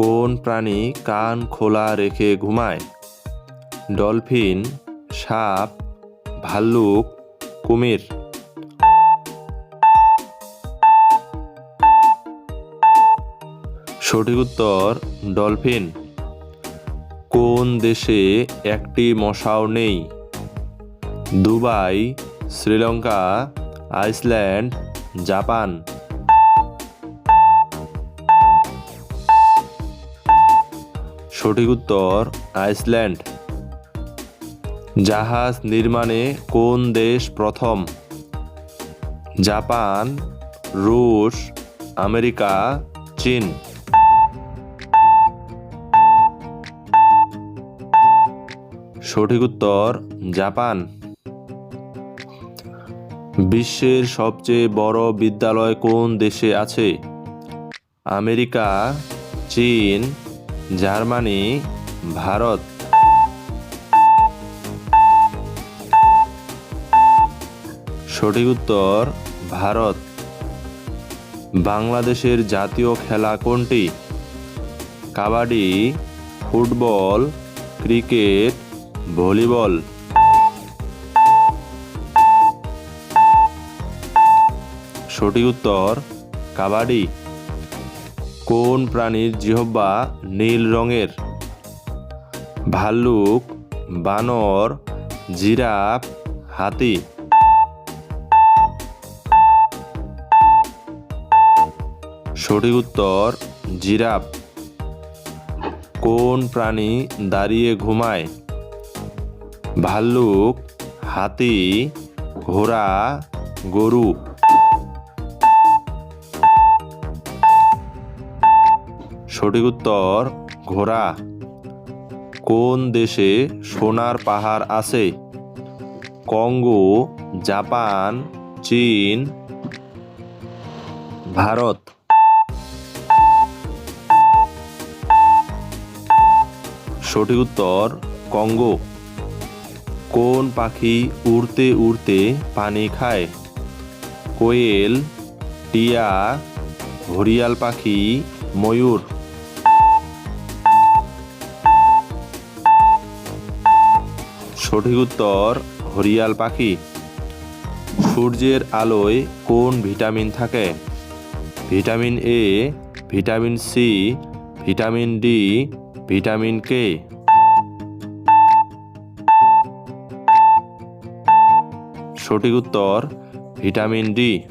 কোন প্রাণী কান খোলা রেখে ঘুমায়? ডলফিন, সাপ, ভাল্লুক, কুমির। সঠিক উত্তর ডলফিন। কোন দেশে একটি মশাও নেই? Dubai, Sri Lanka, Iceland, Japan. সঠিক উত্তর আইসল্যান্ড। জাহাজ নির্মাণে কোন দেশ প্রথম? জাপান, রুশ, আমেরিকা, চীন। সঠিক উত্তর জাপান। বিশ্বের সবচেয়ে বড় বিদ্যালয় কোন দেশে আছে? আমেরিকা, চীন, জার্মানি, ভারত। সঠিক উত্তর ভারত। বাংলাদেশের জাতীয় খেলা কোনটি? Kabaddi, football, cricket, volleyball. সঠিক উত্তর কাবাডি। কোন প্রাণীর জিহ্বা নীল রঙের? ভাল্লুক, বানর, জিরাফ, হাতি। সঠিক উত্তর জিরাফ। কোন প্রাণী দাঁড়িয়ে ঘুমায়? ভাল্লুক, হাতি, ঘোড়া, গরু। সঠিক উত্তর ঘোড়া। কোন দেশে সোনার পাহাড় আছে? কঙ্গো, জাপান, চীন, ভারত। সঠিক উত্তর কঙ্গো। কোন পাখি উড়তে উড়তে পানি খায়? কোয়েল, টিয়া, ঘড়িয়াল পাখি, ময়ূর। সঠিক উত্তর ঘড়িয়াল পাখি। সূর্যের আলোয় কোন ভিটামিন থাকে? Vitamin A, vitamin C, vitamin D, vitamin K. সঠিক উত্তর ভিটামিন ডি।